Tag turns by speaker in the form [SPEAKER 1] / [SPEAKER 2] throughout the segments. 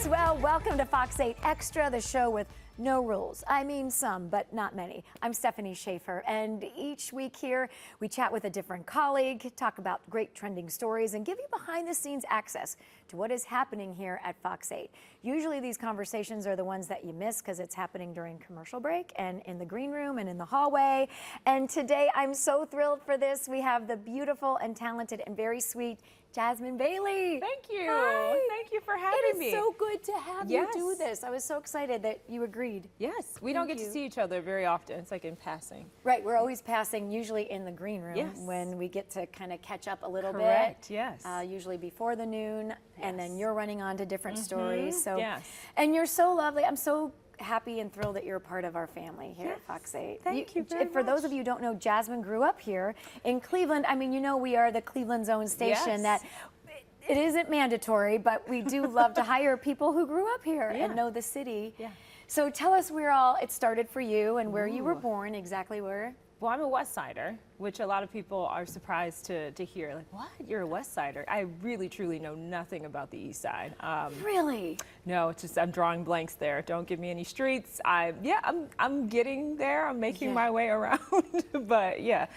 [SPEAKER 1] Yes, well, welcome to Fox 8 Extra, the show with no rules. I mean some, but not many. I'm Stefani Schaefer, and each week here we chat with a different colleague, talk about great trending stories, and give you behind-the-scenes access to what is happening here at Fox 8. Usually these conversations are the ones that you miss because it's happening during commercial break and in the green room and in the hallway. And today I'm so thrilled for this. We have the beautiful and talented and very sweet Jasmine Bailey.
[SPEAKER 2] Thank you.
[SPEAKER 1] Hi.
[SPEAKER 2] Thank you for having me.
[SPEAKER 1] It is so good to have you do this. I was so excited that you agreed.
[SPEAKER 2] Yes, we don't get to see each other very often. It's like in passing.
[SPEAKER 1] Right, we're always passing, usually in the green room when we get to kind of catch up a little bit.
[SPEAKER 2] Yes.
[SPEAKER 1] Usually before the noon, and then you're running on to different stories. So,
[SPEAKER 2] yes.
[SPEAKER 1] And you're so lovely. I'm so happy and thrilled that you're a part of our family here at Fox 8.
[SPEAKER 2] Thank you very much.
[SPEAKER 1] For those of you who don't know, Jasmine grew up here in Cleveland. I mean, you know, we are the Cleveland Zone station that it isn't mandatory, but we do love to hire people who grew up here and know the city. So tell us where it started for you and where you were born, exactly where.
[SPEAKER 2] Well, I'm a West Sider, which a lot of people are surprised to hear. Like, what? You're a West Sider? I really, truly know nothing about the East Side.
[SPEAKER 1] Really?
[SPEAKER 2] No, it's just I'm drawing blanks there. Don't give me any streets. I'm getting there. I'm making my way around. But yeah.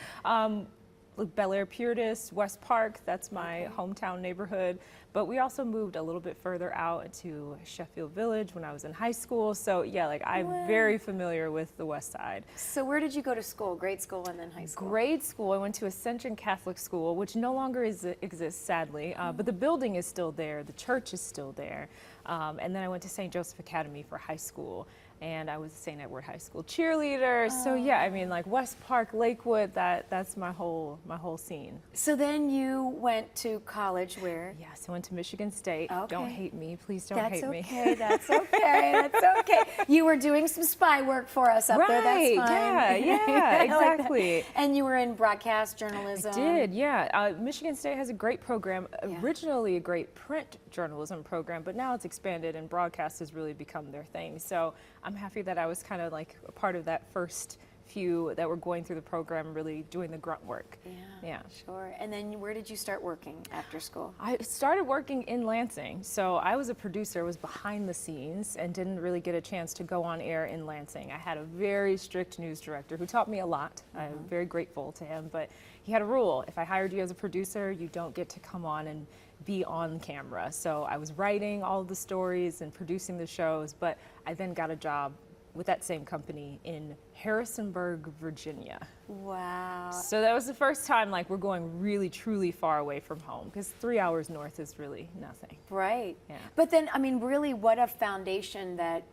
[SPEAKER 2] Bel Air, Purtis, West Park, that's my hometown neighborhood. But we also moved a little bit further out into Sheffield Village when I was in high school. So yeah, like I'm very familiar with the West Side.
[SPEAKER 1] So where did you go to school? Grade school and then high school?
[SPEAKER 2] Grade school, I went to Ascension Catholic School, which no longer exists, sadly. But the building is still there. The church is still there. And then I went to St. Joseph Academy for high school. And I was a St. Edward High School cheerleader. So yeah, I mean, like West Park, Lakewood, that's my whole scene.
[SPEAKER 1] So then you went to college where?
[SPEAKER 2] Yes, I went to Michigan State. Don't hate me, please don't hate me.
[SPEAKER 1] That's okay, that's okay. You were doing some spy work for us up there, that's fine.
[SPEAKER 2] Yeah, exactly.
[SPEAKER 1] And you were in broadcast journalism.
[SPEAKER 2] I did, yeah. Michigan State has a great program, originally a great print journalism program, but now it's expanded and broadcast has really become their thing. So I'm happy that I was kind of like a part of that first few that were going through the program, really doing the grunt work. Yeah.
[SPEAKER 1] Sure. And then where did you start working after school?
[SPEAKER 2] I started working in Lansing. So I was a producer, was behind the scenes, and didn't really get a chance to go on air in Lansing. I had a very strict news director who taught me a lot. I'm very grateful to him, but he had a rule. If I hired you as a producer, you don't get to come on and be on camera. So I was writing all the stories and producing the shows, but I then got a job with that same company in Harrisonburg, Virginia.
[SPEAKER 1] Wow.
[SPEAKER 2] So that was the first time like we're going really truly far away from home, because 3 hours north is really nothing.
[SPEAKER 1] Right.
[SPEAKER 2] Yeah.
[SPEAKER 1] But then, I mean, really what a foundation that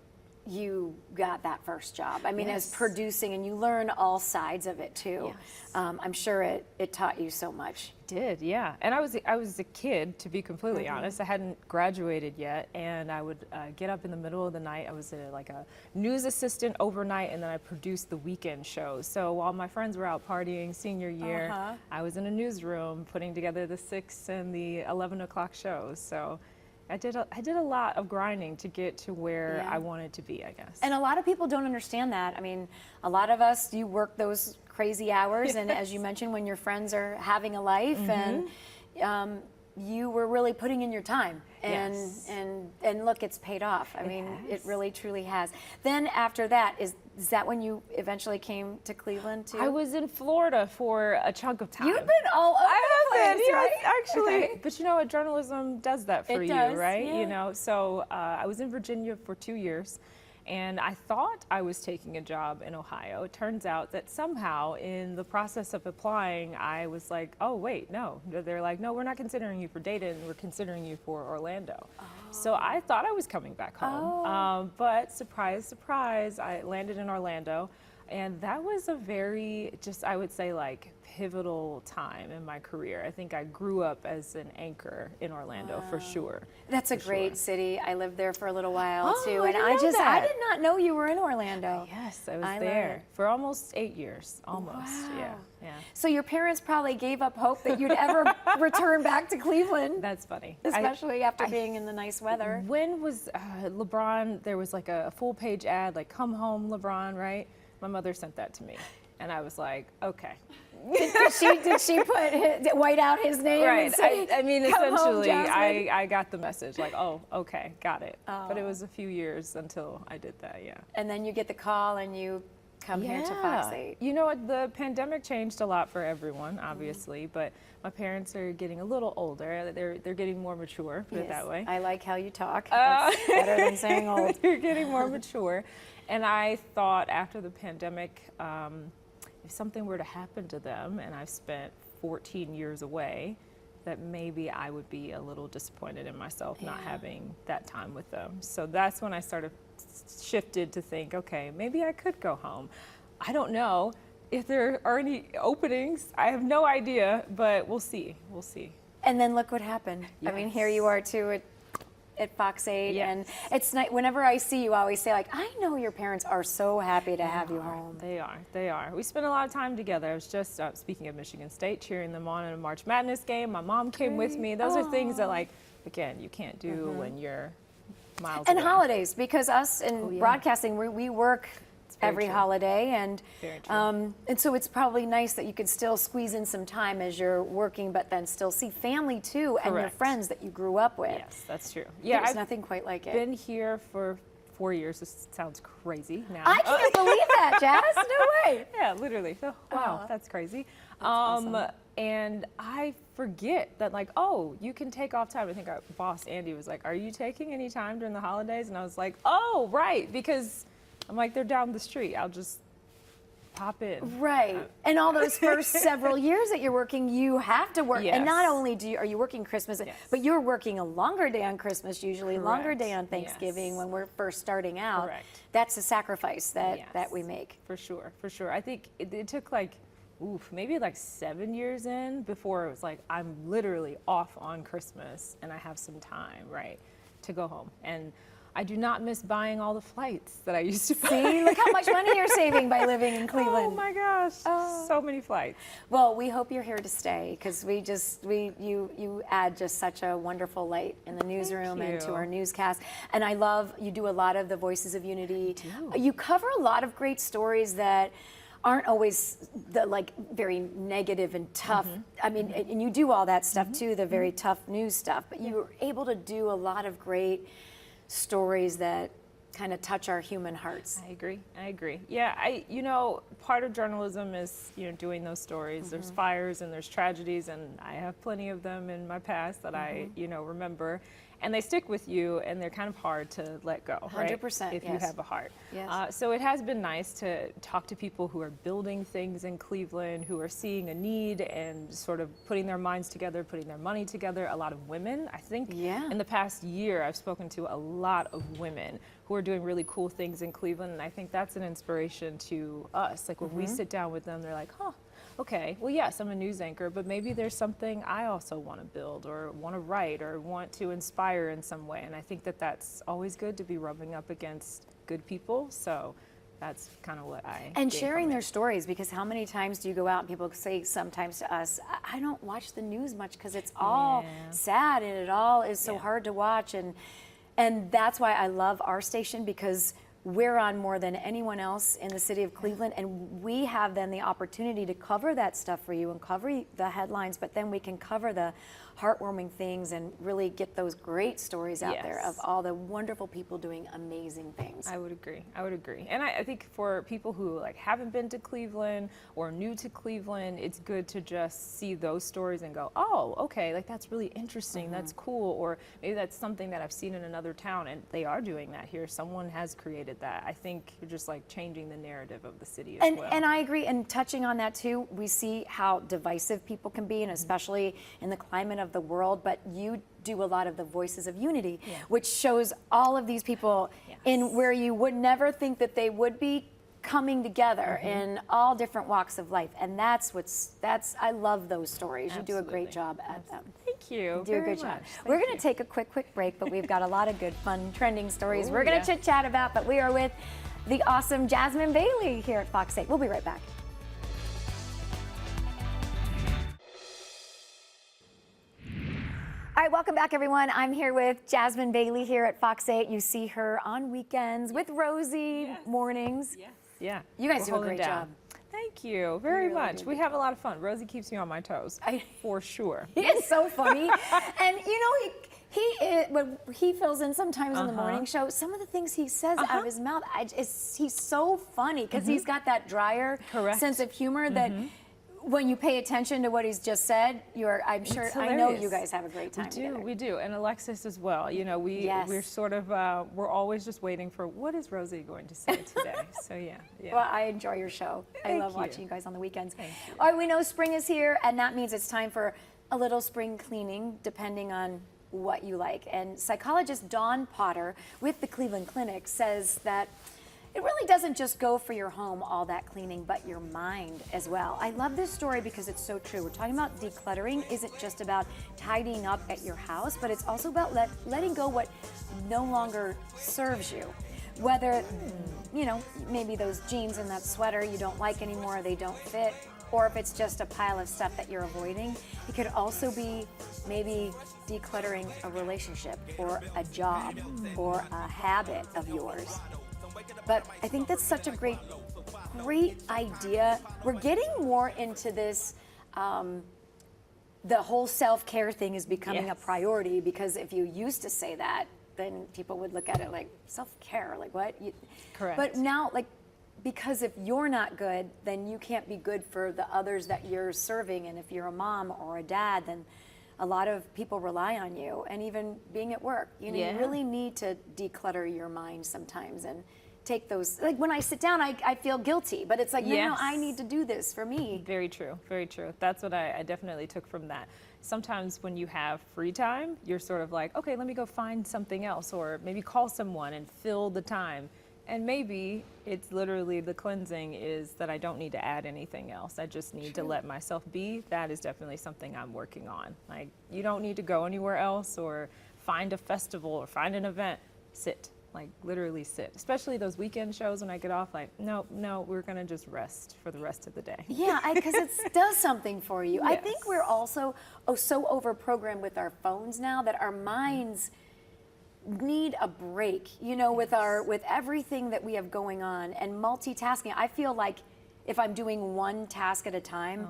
[SPEAKER 1] you got that first job. I mean, as producing, and you learn all sides of it too. I'm sure it taught you so much.
[SPEAKER 2] It did, yeah. And I was a kid, to be completely honest. I hadn't graduated yet, and I would get up in the middle of the night. I was like a news assistant overnight, and then I produced the weekend shows. So while my friends were out partying senior year, I was in a newsroom putting together the 6 and the 11 o'clock shows. So I did a lot of grinding to get to where I wanted to be, I guess.
[SPEAKER 1] And a lot of people don't understand that. I mean, a lot of us, you work those crazy hours, and as you mentioned, when your friends are having a life, and you were really putting in your time, and look, it's paid off. I mean, it really truly has. Then after that, is that when you eventually came to Cleveland too?
[SPEAKER 2] I was in Florida for a chunk of time.
[SPEAKER 1] You've been all over the place, right?
[SPEAKER 2] Actually. But you know what, journalism does that for you, right?
[SPEAKER 1] Yeah.
[SPEAKER 2] You know, so I was in Virginia for 2 years. And I thought I was taking a job in Ohio. It turns out that somehow in the process of applying, I was like, oh, wait, no. They're like, no, we're not considering you for Dayton, we're considering you for Orlando. So I thought I was coming back home. But surprise, surprise, I landed in Orlando. And that was a very, I would say, like, pivotal time in my career. I think I grew up as an anchor in Orlando for sure.
[SPEAKER 1] That's a great city. I lived there for a little while too, and
[SPEAKER 2] I
[SPEAKER 1] did not know you were in Orlando.
[SPEAKER 2] Yes, I was there for almost 8 years, almost.
[SPEAKER 1] Wow.
[SPEAKER 2] Yeah.
[SPEAKER 1] So your parents probably gave up hope that you'd ever return back to Cleveland.
[SPEAKER 2] That's funny.
[SPEAKER 1] Especially after being in the nice weather.
[SPEAKER 2] When was LeBron, there was like a full page ad, like, come home LeBron, right? My mother sent that to me. And I was like, okay,
[SPEAKER 1] Did she white out his name?
[SPEAKER 2] Right.
[SPEAKER 1] And say,
[SPEAKER 2] I mean,
[SPEAKER 1] "Come home,
[SPEAKER 2] essentially,
[SPEAKER 1] Jasmine"?
[SPEAKER 2] I got the message, like, oh, okay, got it. But it was a few years until I did that, yeah.
[SPEAKER 1] And then you get the call and you come here to Fox 8.
[SPEAKER 2] You know what, the pandemic changed a lot for everyone, obviously, but my parents are getting a little older. They're getting more mature, put it that way.
[SPEAKER 1] I like how you talk. That's better than saying old.
[SPEAKER 2] They're getting more mature. And I thought after the pandemic, if something were to happen to them, and I've spent 14 years away, that maybe I would be a little disappointed in myself not having that time with them. So that's when I started shifted to think, okay, maybe I could go home. I don't know if there are any openings. I have no idea, but we'll see. We'll see.
[SPEAKER 1] And then look what happened. I mean, here you are too at Fox 8, and it's nice. Whenever I see you, I always say, like, I know your parents are so happy to have you home.
[SPEAKER 2] They are. They are. We spend a lot of time together. I was just, speaking of Michigan State, cheering them on in a March Madness game. My mom came with me. Those are things that, like, again, you can't do when you're miles
[SPEAKER 1] And
[SPEAKER 2] away.
[SPEAKER 1] holidays, because us in broadcasting, we work every holiday, and so it's probably nice that you could still squeeze in some time as you're working, but then still see family too, and your friends that you grew up with.
[SPEAKER 2] Yes, that's true. Yeah,
[SPEAKER 1] There's
[SPEAKER 2] I've
[SPEAKER 1] nothing quite like it.
[SPEAKER 2] been here for 4 years. This sounds crazy now.
[SPEAKER 1] I can't believe that, Jazz. No way.
[SPEAKER 2] Yeah, literally. So, wow, that's crazy.
[SPEAKER 1] awesome.
[SPEAKER 2] And I forget that, like, oh, you can take off time. I think our boss, Andy, was like, are you taking any time during the holidays? And I was like, oh, right, because I'm like, they're down the street. I'll just pop in.
[SPEAKER 1] Right. And all those first several years that you're working, you have to work.
[SPEAKER 2] Yes.
[SPEAKER 1] And not only are you working Christmas, but you're working a longer day on Christmas usually, longer day on Thanksgiving when we're first starting out.
[SPEAKER 2] Correct.
[SPEAKER 1] That's a sacrifice that we make.
[SPEAKER 2] For sure, for sure. I think it took like, maybe like 7 years in before it was like, I'm literally off on Christmas and I have some time, right, to go home. And I do not miss buying all the flights that I used to buy.
[SPEAKER 1] See, look how much money you're saving by living in Cleveland.
[SPEAKER 2] Oh my gosh, so many flights.
[SPEAKER 1] Well, we hope you're here to stay, because you add just such a wonderful light in the newsroom and to our newscast. And I love, you do a lot of the Voices of Unity. You cover a lot of great stories that aren't always very negative and tough. I mean, and you do all that stuff too, the very tough news stuff, but you're able to do a lot of great stories that kind of touch our human hearts.
[SPEAKER 2] I agree. Yeah, part of journalism is, doing those stories. There's fires and there's tragedies, and I have plenty of them in my past that I, remember. And they stick with you, and they're kind of hard to let go, right?
[SPEAKER 1] 100%,
[SPEAKER 2] if you have a heart.
[SPEAKER 1] Yes.
[SPEAKER 2] So it has been nice to talk to people who are building things in Cleveland, who are seeing a need and sort of putting their minds together, putting their money together. A lot of women, I think. In the past year, I've spoken to a lot of women who are doing really cool things in Cleveland, and I think that's an inspiration to us. Like when we sit down with them, they're like, okay, well, yes, I'm a news anchor, but maybe there's something I also want to build or want to write or want to inspire in some way. And I think that that's always good to be rubbing up against good people. So that's kind of what I
[SPEAKER 1] And sharing their stories, because how many times do you go out and people say sometimes to us, I don't watch the news much because it's all sad and it all is so hard to watch. And that's why I love our station, because we're on more than anyone else in the city of Cleveland, and we have then the opportunity to cover that stuff for you and cover the headlines, but then we can cover the heartwarming things and really get those great stories out there of all the wonderful people doing amazing things.
[SPEAKER 2] I would agree. And I think for people who haven't been to Cleveland or new to Cleveland, it's good to just see those stories and go, oh, okay, that's really interesting. That's cool. Or maybe that's something that I've seen in another town, and they are doing that here. Someone has created that. I think you're just changing the narrative of the city as well.
[SPEAKER 1] And I agree. And touching on that too, we see how divisive people can be, and especially in the climate of the world, but you do a lot of the Voices of Unity, which shows all of these people in where you would never think that they would be coming together in all different walks of life. And that's I love those stories. You do a great job at them.
[SPEAKER 2] Thank you.
[SPEAKER 1] You do a good job. We're going to take a quick break, but we've got a lot of good, fun, trending stories we're going to chit chat about, but we are with the awesome Jazmin Bailey here at Fox 8. We'll be right back. All right, welcome back, everyone. I'm here with Jazmin Bailey here at Fox 8. You see her on weekends with Rosie mornings.
[SPEAKER 2] Yeah.
[SPEAKER 1] You guys do a great job.
[SPEAKER 2] Thank you very
[SPEAKER 1] really
[SPEAKER 2] much.
[SPEAKER 1] do.
[SPEAKER 2] We have a lot of fun. Rosie keeps me on my toes, for sure.
[SPEAKER 1] He is so funny. And you know, when he fills in sometimes in the morning show, some of the things he says out of his mouth, he's so funny because he's got that drier sense of humor that when you pay attention to what he's just said, I'm sure, I know you guys have a great time together.
[SPEAKER 2] We do, and Alexis as well. You know, we're sort of, we're always just waiting for what is Rosie going to say today. So yeah.
[SPEAKER 1] Well, I enjoy your show. I love watching you guys on the weekends.
[SPEAKER 2] Thank you.
[SPEAKER 1] All right, we know spring is here, and that means it's time for a little spring cleaning, depending on what you like. And psychologist Dawn Potter with the Cleveland Clinic says that it really doesn't just go for your home, all that cleaning, but your mind as well. I love this story because it's so true. We're talking about decluttering isn't just about tidying up at your house, but it's also about letting go what no longer serves you. Whether, you know, maybe those jeans and that sweater you don't like anymore, they don't fit, or if it's just a pile of stuff that you're avoiding. It could also be maybe decluttering a relationship or a job or a habit of yours. But I think that's such a great idea. We're getting more into this, the whole self-care thing is becoming a priority, because if you used to say that, then people would look at it like, self-care, like what?
[SPEAKER 2] Correct.
[SPEAKER 1] But now, like, because if you're not good, then you can't be good for the others that you're serving. And if you're a mom or a dad, then a lot of people rely on you. And even being at work, you know, you really need to declutter your mind sometimes and take those, like when I sit down, I feel guilty, but it's like, no, I need to do this for me.
[SPEAKER 2] Very true, very true. That's what I definitely took from that. Sometimes when you have free time, you're sort of like, okay, let me go find something else, or maybe call someone and fill the time. And maybe it's literally the cleansing is that I don't need to add anything else. I just need to let myself be. That is definitely something I'm working on. Like, you don't need to go anywhere else or find a festival or find an event. Sit. Like, literally sit. Especially those weekend shows when I get off, like, no, we're going to just rest for the rest of the day.
[SPEAKER 1] Yeah, because it does something for you. I think we're also so over-programmed with our phones now that our minds need a break, you know, with everything that we have going on and multitasking. I feel like if I'm doing one task at a time,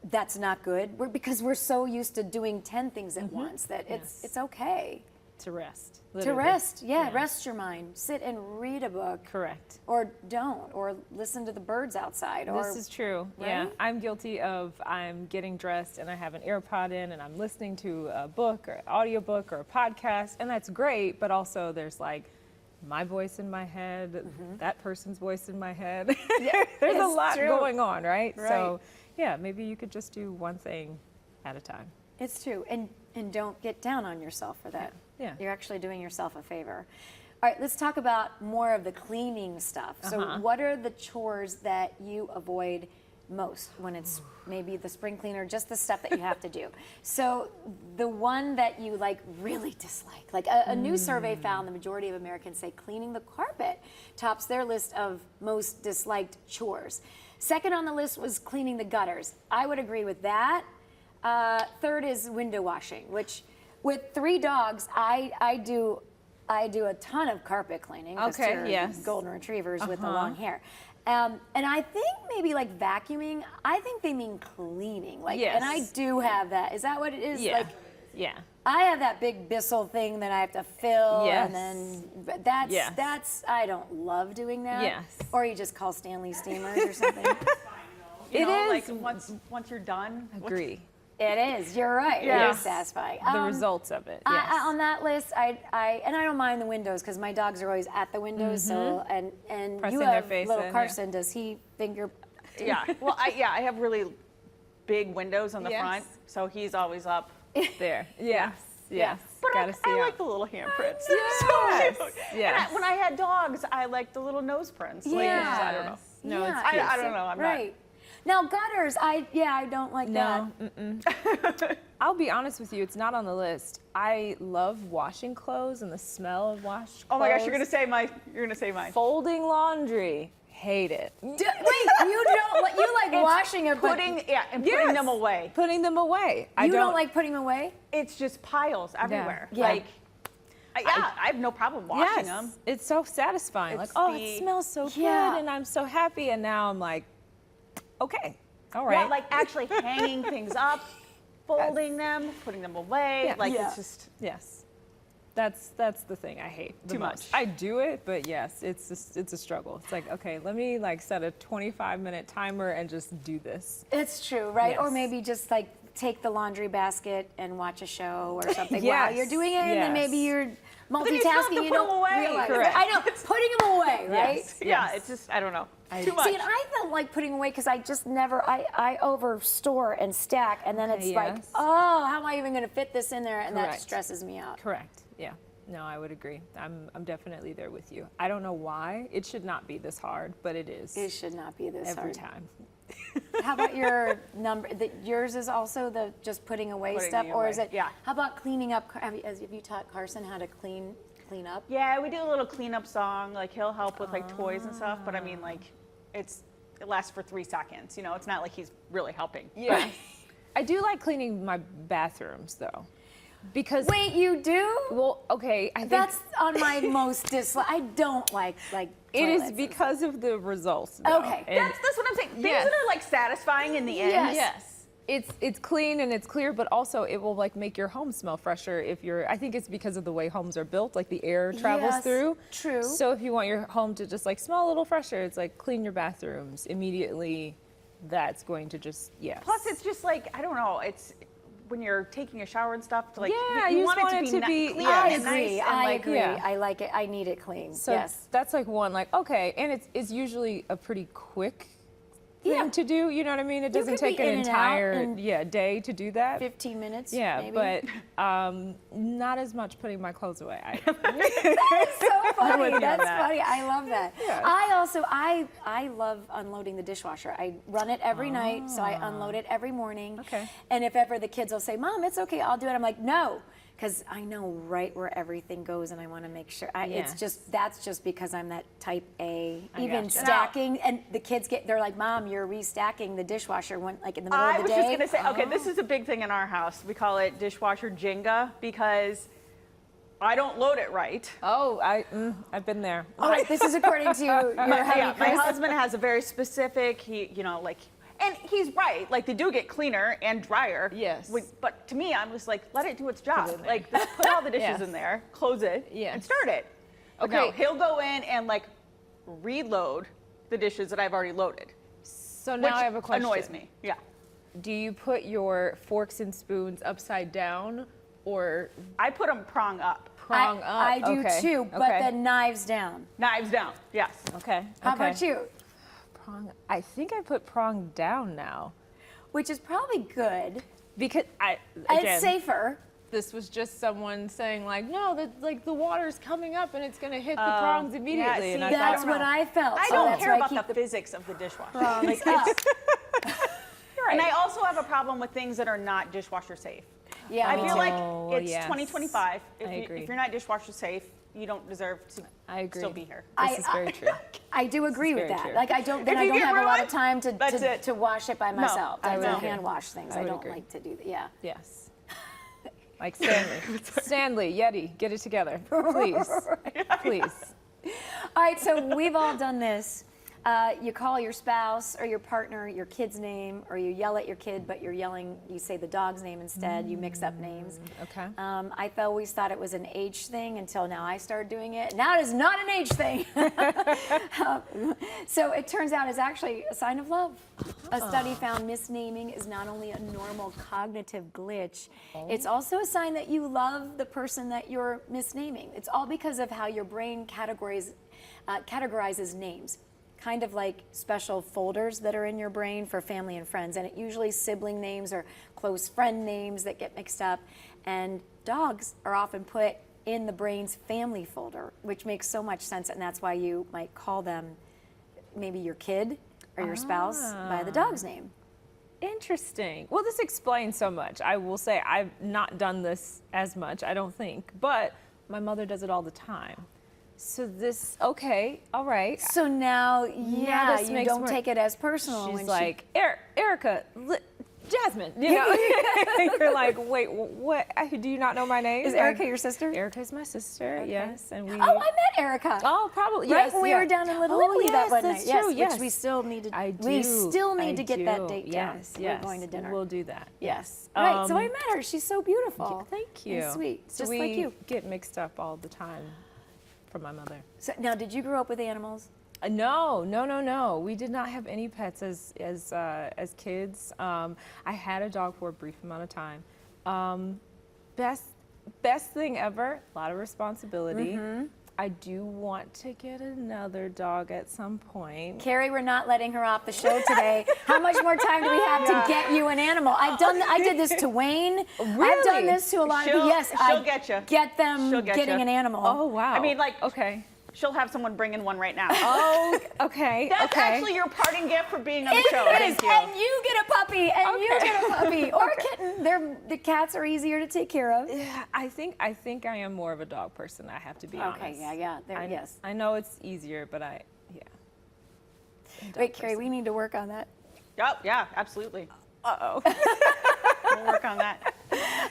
[SPEAKER 1] that's not good. Because we're so used to doing 10 things at once that it's okay.
[SPEAKER 2] To rest.
[SPEAKER 1] Literally. To rest, rest your mind. Sit and read a book.
[SPEAKER 2] Correct.
[SPEAKER 1] Or don't, or listen to the birds outside.
[SPEAKER 2] This is true. Right? Yeah, I'm guilty of, I'm getting dressed and I have an AirPod in and I'm listening to a book or an audiobook or a podcast, and that's great, but also there's like my voice in my head, that person's voice in my head. There's a lot going on, right? So yeah, maybe you could just do one thing at a time.
[SPEAKER 1] It's true, and don't get down on yourself for that.
[SPEAKER 2] Yeah.
[SPEAKER 1] You're actually doing yourself a favor. All right, let's talk about more of the cleaning stuff. So what are the chores that you avoid most when it's maybe the spring cleaner, just the stuff that you have to do? So the one that you like really dislike, like a new survey found the majority of Americans say cleaning the carpet tops their list of most disliked chores. Second on the list was cleaning the gutters. I would agree with that. Third is window washing, which with 3 dogs, I do a ton of carpet cleaning.
[SPEAKER 2] Okay,
[SPEAKER 1] Golden retrievers with the long hair. And I think maybe like vacuuming, I think they mean cleaning. Like, and I do have that. Is that what it is?
[SPEAKER 2] Yeah.
[SPEAKER 1] Like, I have that big Bissell thing that I have to fill, and then that's I don't love doing that.
[SPEAKER 2] Yes.
[SPEAKER 1] Or you just call Stanley Steamers or something.
[SPEAKER 3] You know, like once you're done.
[SPEAKER 2] Agree.
[SPEAKER 1] It is. You're right. It is satisfying.
[SPEAKER 2] The results of it.
[SPEAKER 1] On that list, and I don't mind the windows because my dogs are always at the windows. So and
[SPEAKER 2] Pressing
[SPEAKER 1] you
[SPEAKER 2] their
[SPEAKER 1] have
[SPEAKER 2] face
[SPEAKER 1] little
[SPEAKER 2] in,
[SPEAKER 1] Carson. Does he finger?
[SPEAKER 3] Yeah. Well, I have really big windows on the front, so he's always up
[SPEAKER 2] there. Yes.
[SPEAKER 3] But
[SPEAKER 2] Gotta see
[SPEAKER 3] I
[SPEAKER 2] out.
[SPEAKER 3] like the little handprints.
[SPEAKER 2] Yes.
[SPEAKER 3] So cute.
[SPEAKER 2] Yes.
[SPEAKER 3] And when I had dogs, I liked the little nose prints. Like, I don't know.
[SPEAKER 2] No, it's
[SPEAKER 3] I don't know. I'm
[SPEAKER 1] right. Now gutters, I don't like that.
[SPEAKER 2] I'll be honest with you, it's not on the list. I love washing clothes and the smell of washed clothes.
[SPEAKER 3] Oh my gosh, you're gonna say mine.
[SPEAKER 2] Folding laundry, hate it.
[SPEAKER 1] Wait, you like washing it, but
[SPEAKER 3] Putting them away.
[SPEAKER 2] Putting them away.
[SPEAKER 1] you don't like putting them away?
[SPEAKER 3] It's just piles everywhere.
[SPEAKER 1] Yeah.
[SPEAKER 3] Like, I have no problem washing them.
[SPEAKER 2] It's so satisfying.
[SPEAKER 3] It's
[SPEAKER 2] it smells so good, and I'm so happy. And now I'm like, Okay, all right.
[SPEAKER 3] Yeah, like actually hanging things up, folding them, putting them away.
[SPEAKER 2] Yeah.
[SPEAKER 3] Like
[SPEAKER 1] Yeah.
[SPEAKER 3] it's just
[SPEAKER 2] Yes. That's the thing I hate the
[SPEAKER 3] Too
[SPEAKER 2] most.
[SPEAKER 3] much.
[SPEAKER 2] I do it, but yes, it's a struggle. It's like, okay, let me like set a 25-minute timer and just do this.
[SPEAKER 1] It's true, right? Or
[SPEAKER 2] Yes.
[SPEAKER 1] maybe just like take the laundry basket and watch a show or something while
[SPEAKER 2] Yes,
[SPEAKER 1] you're doing it, and then maybe
[SPEAKER 2] yes.
[SPEAKER 1] you're
[SPEAKER 3] then you
[SPEAKER 1] multitasking.
[SPEAKER 3] still have to
[SPEAKER 1] You
[SPEAKER 3] put 'em
[SPEAKER 1] don't
[SPEAKER 3] away.
[SPEAKER 1] realize.
[SPEAKER 2] Correct.
[SPEAKER 1] I know, putting them away, right?
[SPEAKER 2] Yes.
[SPEAKER 3] yeah, it's just I don't know. Too much.
[SPEAKER 1] See, and I don't like putting away because I just never, I overstore and stack, and then it's like,
[SPEAKER 2] yes.
[SPEAKER 1] oh, how am I even going to fit this in there? And that
[SPEAKER 2] Correct.
[SPEAKER 1] stresses me out.
[SPEAKER 2] Correct. Yeah. No, I would agree. I'm definitely there with you. I don't know why. It should not be this hard, but it is.
[SPEAKER 1] It should not be this
[SPEAKER 2] every
[SPEAKER 1] hard.
[SPEAKER 2] time.
[SPEAKER 1] How about your number? Yours is also the just putting away
[SPEAKER 3] Putting
[SPEAKER 1] stuff,
[SPEAKER 3] it
[SPEAKER 1] or is
[SPEAKER 3] away,
[SPEAKER 1] it?
[SPEAKER 3] yeah.
[SPEAKER 1] How about cleaning up? Have you taught Carson how to clean up?
[SPEAKER 3] Yeah, we do a little cleanup song. Like he'll help with like toys and stuff, but I mean like it lasts for 3 seconds. You know, it's not like he's really helping.
[SPEAKER 2] Yeah. I do like cleaning my bathrooms though, because
[SPEAKER 1] Wait, you do?
[SPEAKER 2] well, okay, I think
[SPEAKER 1] That's on my most dislike. I don't like
[SPEAKER 2] it is
[SPEAKER 1] toilets and
[SPEAKER 2] because of the results. Though.
[SPEAKER 1] Okay.
[SPEAKER 2] And
[SPEAKER 3] That's what I'm saying. Things
[SPEAKER 2] Yes.
[SPEAKER 3] that are like satisfying in the end.
[SPEAKER 1] Yes.
[SPEAKER 2] yes. It's clean and it's clear, but also it will like make your home smell fresher if you're. I think it's because of the way homes are built, like the air travels
[SPEAKER 1] Yes,
[SPEAKER 2] through.
[SPEAKER 1] true.
[SPEAKER 2] So if you want your home to just like smell a little fresher, it's like clean your bathrooms immediately. That's going to just
[SPEAKER 3] Plus, it's just like I don't know. It's when you're taking a shower and stuff. To like
[SPEAKER 2] Yeah,
[SPEAKER 3] you
[SPEAKER 2] you
[SPEAKER 3] want
[SPEAKER 2] just
[SPEAKER 3] it
[SPEAKER 2] want
[SPEAKER 3] to
[SPEAKER 2] it to
[SPEAKER 3] be
[SPEAKER 2] be-
[SPEAKER 3] clean
[SPEAKER 2] yeah.
[SPEAKER 1] I
[SPEAKER 3] and
[SPEAKER 1] agree.
[SPEAKER 3] nice and
[SPEAKER 1] I
[SPEAKER 3] like
[SPEAKER 1] agree.
[SPEAKER 2] yeah.
[SPEAKER 1] I like it. I need it clean.
[SPEAKER 2] So
[SPEAKER 1] yes.
[SPEAKER 2] that's like one, like, okay, and it's usually a pretty quick thing
[SPEAKER 1] Yeah.
[SPEAKER 2] to do, you know what I mean? It doesn't
[SPEAKER 1] could be
[SPEAKER 2] take an
[SPEAKER 1] in and out
[SPEAKER 2] entire
[SPEAKER 1] in
[SPEAKER 2] day to do that.
[SPEAKER 1] 15 minutes.
[SPEAKER 2] Yeah,
[SPEAKER 1] maybe.
[SPEAKER 2] but not as much putting my clothes away.
[SPEAKER 1] That's so funny.
[SPEAKER 2] with you on
[SPEAKER 1] That's
[SPEAKER 2] that.
[SPEAKER 1] funny. I love that.
[SPEAKER 2] Yeah.
[SPEAKER 1] I love unloading the dishwasher. I run it every night, so I unload it every morning.
[SPEAKER 2] Okay.
[SPEAKER 1] And if ever the kids will say, "Mom, it's okay, I'll do it," I'm like, "No," because I know right where everything goes, and I want to make sure. It's
[SPEAKER 2] Yes.
[SPEAKER 1] that's just because I'm that type A.
[SPEAKER 2] I
[SPEAKER 1] Even
[SPEAKER 2] gotcha.
[SPEAKER 1] stacking, and the kids they're like, "Mom, you're restacking the dishwasher when like in the middle
[SPEAKER 3] I
[SPEAKER 1] of the
[SPEAKER 3] was
[SPEAKER 1] day."
[SPEAKER 3] just gonna say, okay, this is a big thing in our house. We call it dishwasher Jenga because I don't load it right.
[SPEAKER 2] Oh, I've been there.
[SPEAKER 1] Oh, this is according to your hubby,
[SPEAKER 3] Yeah, my
[SPEAKER 1] Chris.
[SPEAKER 3] husband has a very specific. And he's right. Like they do get cleaner and drier.
[SPEAKER 2] Yes.
[SPEAKER 3] But to me, I'm just like, let it do its job.
[SPEAKER 2] in there.
[SPEAKER 3] Like put all the dishes
[SPEAKER 2] Yes.
[SPEAKER 3] in there, close it,
[SPEAKER 2] Yes.
[SPEAKER 3] and start it.
[SPEAKER 2] Okay.
[SPEAKER 3] No, he'll go in and like reload the dishes that I've already loaded.
[SPEAKER 2] So now
[SPEAKER 3] which
[SPEAKER 2] I have a question.
[SPEAKER 3] annoys me. Yeah.
[SPEAKER 2] Do you put your forks and spoons upside down or
[SPEAKER 3] I put them prong up,
[SPEAKER 2] prong up?
[SPEAKER 1] I do
[SPEAKER 2] Okay,
[SPEAKER 1] too, but
[SPEAKER 2] okay.
[SPEAKER 1] then knives down.
[SPEAKER 3] knives down. Yes.
[SPEAKER 2] Okay.
[SPEAKER 1] How
[SPEAKER 2] okay.
[SPEAKER 1] about you?
[SPEAKER 2] Prong. I think I put prong down now
[SPEAKER 1] Which is probably good.
[SPEAKER 2] because
[SPEAKER 1] It's
[SPEAKER 2] again,
[SPEAKER 1] safer.
[SPEAKER 2] this was just someone saying like, no, that like the water's coming up and it's gonna hit the prongs immediately.
[SPEAKER 3] see,
[SPEAKER 2] and I
[SPEAKER 1] That's
[SPEAKER 2] thought,
[SPEAKER 1] what I felt.
[SPEAKER 3] I
[SPEAKER 1] so
[SPEAKER 3] don't
[SPEAKER 1] that's
[SPEAKER 3] care
[SPEAKER 1] why I
[SPEAKER 3] about
[SPEAKER 1] keep
[SPEAKER 3] the physics of the dishwasher.
[SPEAKER 1] prongs up.
[SPEAKER 3] And I also have a problem with things that are not dishwasher safe.
[SPEAKER 1] Yeah,
[SPEAKER 3] I
[SPEAKER 1] me
[SPEAKER 3] feel
[SPEAKER 1] too.
[SPEAKER 3] like
[SPEAKER 2] Oh,
[SPEAKER 3] it's
[SPEAKER 2] yes.
[SPEAKER 3] 2025.
[SPEAKER 2] I agree.
[SPEAKER 3] If you're not dishwasher safe, you don't deserve to
[SPEAKER 2] I agree.
[SPEAKER 3] still be here.
[SPEAKER 2] This is very true.
[SPEAKER 1] I do agree with
[SPEAKER 2] very
[SPEAKER 1] that.
[SPEAKER 2] true.
[SPEAKER 1] Like I don't then
[SPEAKER 3] If
[SPEAKER 1] I
[SPEAKER 3] you
[SPEAKER 1] don't
[SPEAKER 3] get
[SPEAKER 1] have a lot of
[SPEAKER 3] ruined,
[SPEAKER 1] time
[SPEAKER 3] that's it.
[SPEAKER 1] to wash it by myself.
[SPEAKER 2] I
[SPEAKER 1] I
[SPEAKER 2] would
[SPEAKER 1] don't
[SPEAKER 2] agree.
[SPEAKER 1] hand wash things.
[SPEAKER 2] I
[SPEAKER 1] I
[SPEAKER 2] would
[SPEAKER 1] don't
[SPEAKER 2] agree.
[SPEAKER 1] like to do that. Yeah.
[SPEAKER 2] Yes. Like Stanley. Stanley, Yeti, get it together, please, please.
[SPEAKER 1] All right, so we've all done this. You call your spouse or your partner your kid's name, or you yell at your kid, but you say the dog's name instead. You mix up names.
[SPEAKER 2] Okay.
[SPEAKER 1] I always thought it was an age thing until now I started doing it. Now it is not an age thing. So it turns out it's actually a sign of love. A study found misnaming is not only a normal cognitive glitch, it's also a sign that you love the person that you're misnaming. It's all because of how your brain categorizes names. Kind of like special folders that are in your brain for family and friends, and it usually sibling names or close friend names that get mixed up, and dogs are often put in the brain's family folder, which makes so much sense, and that's why you might call them maybe your kid or your spouse by the dog's name.
[SPEAKER 2] Interesting. Well, this explains so much. I will say I've not done this as much, I don't think, but my mother does it all the time. So this, okay, all right.
[SPEAKER 1] So now, yeah,
[SPEAKER 2] this
[SPEAKER 1] you
[SPEAKER 2] makes
[SPEAKER 1] don't
[SPEAKER 2] more-
[SPEAKER 1] take it as personal.
[SPEAKER 2] She's
[SPEAKER 1] when
[SPEAKER 2] like, Erica, Jasmine. You know, you're like, wait, what? Do you not know my name?
[SPEAKER 1] Is Erica your sister?
[SPEAKER 2] Erica's my sister. Yes, and we.
[SPEAKER 1] Oh, I met Erica.
[SPEAKER 2] Oh, probably.
[SPEAKER 1] Right
[SPEAKER 2] Yes,
[SPEAKER 1] when we were down in Little Italy that one night.
[SPEAKER 2] That's
[SPEAKER 1] Yes,
[SPEAKER 2] true.
[SPEAKER 1] which
[SPEAKER 2] Yes,
[SPEAKER 1] we still need to.
[SPEAKER 2] I do.
[SPEAKER 1] We still need
[SPEAKER 2] I
[SPEAKER 1] to get that
[SPEAKER 2] do.
[SPEAKER 1] date down.
[SPEAKER 2] Yes,
[SPEAKER 1] We're going to dinner.
[SPEAKER 2] We'll do that.
[SPEAKER 1] Yes. Right. So I
[SPEAKER 2] Um,
[SPEAKER 1] met her. She's so beautiful.
[SPEAKER 2] Thank you.
[SPEAKER 1] And sweet,
[SPEAKER 2] So
[SPEAKER 1] just
[SPEAKER 2] we
[SPEAKER 1] like you.
[SPEAKER 2] get mixed up all the time from my mother.
[SPEAKER 1] So now, did you grow up with animals?
[SPEAKER 2] No. We did not have any pets as kids. I had a dog for a brief amount of time. Best thing ever. A lot of responsibility. I do want to get another dog at some point.
[SPEAKER 1] Carrie, we're not letting her off the show today. How much more time do we have to get you an animal? I did this to Wayne. I've done this to a lot of people. Yes,
[SPEAKER 3] she'll get you.
[SPEAKER 1] Get them
[SPEAKER 3] She'll get
[SPEAKER 1] getting
[SPEAKER 3] you.
[SPEAKER 1] an animal.
[SPEAKER 2] Oh wow.
[SPEAKER 3] I mean, like,
[SPEAKER 2] okay.
[SPEAKER 3] she'll have someone bring in one right now.
[SPEAKER 2] Oh, okay.
[SPEAKER 3] That's
[SPEAKER 2] okay.
[SPEAKER 3] actually your parting gift for being on the
[SPEAKER 1] It
[SPEAKER 3] show.
[SPEAKER 1] is,
[SPEAKER 3] Thank you.
[SPEAKER 1] and you get a puppy, and you
[SPEAKER 2] Okay.
[SPEAKER 1] get a puppy, or a kitten. The cats are easier to take care of.
[SPEAKER 2] Yeah, I think I am more of a dog person. I have to be honest.
[SPEAKER 1] Okay, yeah. Yes.
[SPEAKER 2] I know it's easier, but yeah.
[SPEAKER 1] Wait, Carrie, we need to work on that.
[SPEAKER 3] Oh, yeah, absolutely.
[SPEAKER 2] Uh-oh.
[SPEAKER 3] We'll work on that.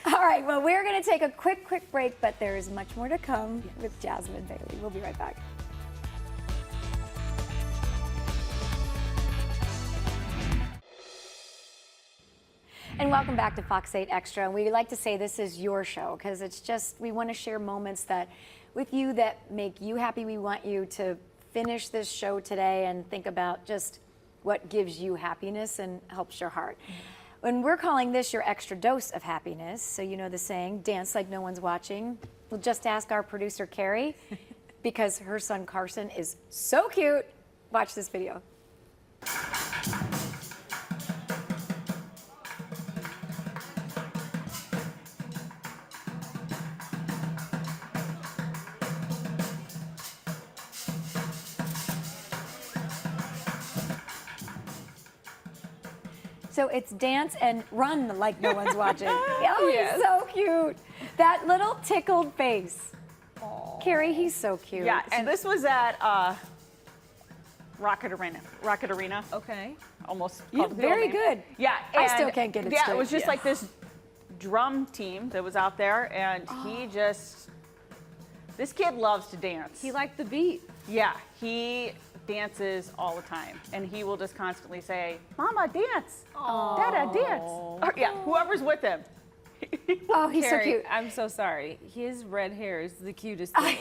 [SPEAKER 1] All right, well, we're going to take a quick break, but there is much more to come with Jasmine Bailey. We'll be right back. And welcome back to Fox 8 Extra. And we like to say this is your show because it's just, we want to share moments that with you that make you happy. We want you to finish this show today and think about just what gives you happiness and helps your heart. When we're calling this your extra dose of happiness, so you know the saying, dance like no one's watching, we'll just ask our producer, Carrie, because her son Carson is so cute. Watch this video. So it's dance and run like no one's watching. Oh,
[SPEAKER 2] Yes.
[SPEAKER 1] he's so cute. That little tickled face. Carrie, he's so cute.
[SPEAKER 3] Yeah, and this was at Rocket Arena.
[SPEAKER 2] Okay.
[SPEAKER 3] Almost
[SPEAKER 1] Yeah,
[SPEAKER 3] called the old
[SPEAKER 1] very
[SPEAKER 3] name.
[SPEAKER 1] good.
[SPEAKER 3] Yeah,
[SPEAKER 1] I
[SPEAKER 3] and
[SPEAKER 1] still can't get it
[SPEAKER 3] Yeah,
[SPEAKER 1] straight.
[SPEAKER 3] it was just
[SPEAKER 2] Yeah.
[SPEAKER 3] like this drum team that was out there, and this kid loves to dance.
[SPEAKER 2] He liked the beat.
[SPEAKER 3] Yeah, he dances all the time, and he will just constantly say, "Mama, dance! Dada, dance!" Or, yeah, whoever's with him.
[SPEAKER 1] Oh, he's
[SPEAKER 2] Carrie,
[SPEAKER 1] so cute.
[SPEAKER 2] I'm so sorry. His red hair is the cutest thing.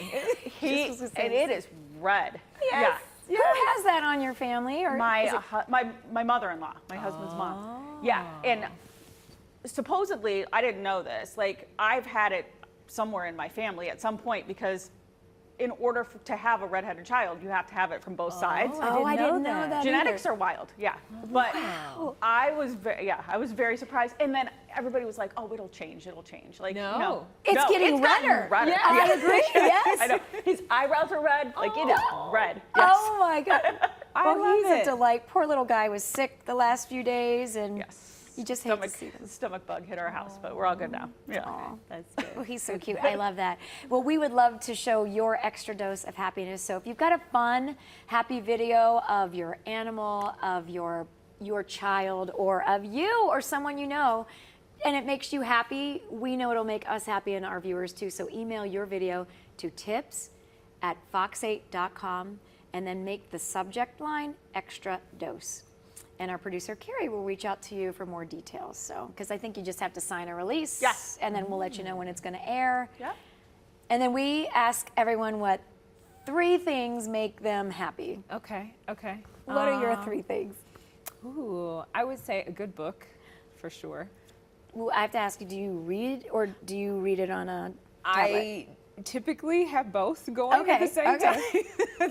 [SPEAKER 3] And it is red.
[SPEAKER 1] Yes. Who has that on your family? Or
[SPEAKER 3] My
[SPEAKER 1] is it-
[SPEAKER 3] my mother-in-law, my husband's mom. Yeah, and supposedly I didn't know this. Like I've had it somewhere in my family at some point because in order to have a redheaded child, you have to have it from both sides.
[SPEAKER 1] Oh, I didn't know that.
[SPEAKER 3] Genetics
[SPEAKER 1] either.
[SPEAKER 3] are wild, yeah. But I was very surprised. And then everybody was like, "Oh, it'll change. Like,
[SPEAKER 2] No.
[SPEAKER 1] It's
[SPEAKER 3] no,
[SPEAKER 1] getting
[SPEAKER 3] gotten
[SPEAKER 1] redder.
[SPEAKER 3] redder.
[SPEAKER 1] I agree. Yes.
[SPEAKER 3] I know. His eyebrows are red. Like it is red. Yes.
[SPEAKER 1] Oh my God.
[SPEAKER 2] I
[SPEAKER 1] Well,
[SPEAKER 2] love
[SPEAKER 1] he's
[SPEAKER 2] it.
[SPEAKER 1] a delight. Poor little guy was sick the last few days, and
[SPEAKER 3] Yes.
[SPEAKER 1] you just hate to see them.
[SPEAKER 3] Stomach bug hit our house, but we're all good now. Yeah.
[SPEAKER 2] That's good.
[SPEAKER 1] Oh, he's so cute. I love that. Well, we would love to show your extra dose of happiness. So if you've got a fun, happy video of your animal, of your child, or of you or someone you know, and it makes you happy, we know it'll make us happy and our viewers too. So email your video to tips@fox8.com and then make the subject line extra dose. And our producer, Carrie, will reach out to you for more details. So, because I think you just have to sign a release.
[SPEAKER 3] Yes.
[SPEAKER 1] And then we'll let you know when it's going to air.
[SPEAKER 3] Yep.
[SPEAKER 1] And then we ask everyone what 3 things make them happy.
[SPEAKER 2] Okay.
[SPEAKER 1] What are your 3 things?
[SPEAKER 2] Ooh, I would say a good book, for sure.
[SPEAKER 1] Well, I have to ask you, do you read or do you read it on a tablet?
[SPEAKER 2] I typically have both going at the same time.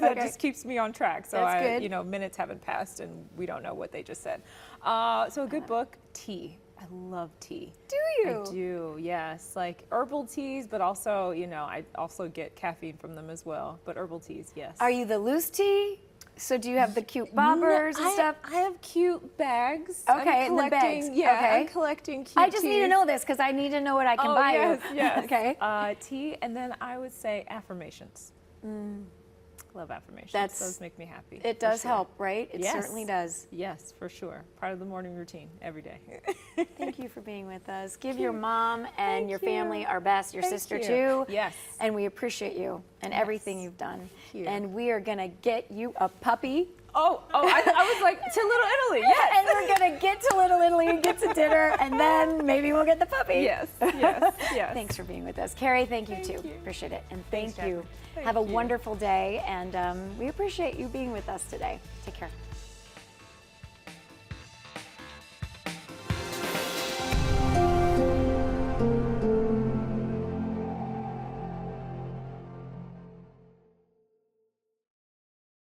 [SPEAKER 2] That just keeps me on track. So
[SPEAKER 1] That's good.
[SPEAKER 2] minutes haven't passed and we don't know what they just said. So a good book, tea. I love tea.
[SPEAKER 1] Do you?
[SPEAKER 2] I do, yes. Like herbal teas, but also, I also get caffeine from them as well. But herbal teas, yes.
[SPEAKER 1] Are you the loose tea? So do you have the cute bobbers and stuff?
[SPEAKER 2] I have cute bags.
[SPEAKER 1] Okay,
[SPEAKER 2] I'm
[SPEAKER 1] the bags.
[SPEAKER 2] collecting- Yeah,
[SPEAKER 1] Okay.
[SPEAKER 2] I'm collecting cute
[SPEAKER 1] I just need to
[SPEAKER 2] teas.
[SPEAKER 1] know this because I need to know what I can buy
[SPEAKER 2] yes,
[SPEAKER 1] you.
[SPEAKER 2] Yes.
[SPEAKER 1] Okay.
[SPEAKER 2] Tea, and then I would say affirmations. love affirmations.
[SPEAKER 1] That's-
[SPEAKER 2] Those make me happy.
[SPEAKER 1] It
[SPEAKER 2] for
[SPEAKER 1] does
[SPEAKER 2] sure.
[SPEAKER 1] help, right? It
[SPEAKER 2] Yes.
[SPEAKER 1] certainly does.
[SPEAKER 2] Yes, for sure. Part of the morning routine every day.
[SPEAKER 1] Thank you for being with us. Give your mom and
[SPEAKER 2] Thank
[SPEAKER 1] your
[SPEAKER 2] you.
[SPEAKER 1] family our best, your
[SPEAKER 2] Thank
[SPEAKER 1] sister
[SPEAKER 2] you.
[SPEAKER 1] too.
[SPEAKER 2] Yes.
[SPEAKER 1] And we appreciate you and everything you've done.
[SPEAKER 2] you.
[SPEAKER 1] And we are going to get you a puppy.
[SPEAKER 2] I was like, to Little Italy, yes.
[SPEAKER 1] And we're going to get to Little Italy and get to dinner, and then maybe we'll get the puppy.
[SPEAKER 2] Yes, yes, yes.
[SPEAKER 1] Thanks for being with us. Carrie, thank you too.
[SPEAKER 2] you.
[SPEAKER 1] Appreciate it. And
[SPEAKER 3] Thanks,
[SPEAKER 1] thank you.
[SPEAKER 3] Jasmine.
[SPEAKER 1] Have a
[SPEAKER 2] Thank you.
[SPEAKER 1] wonderful day, and we appreciate you being with us today. Take care.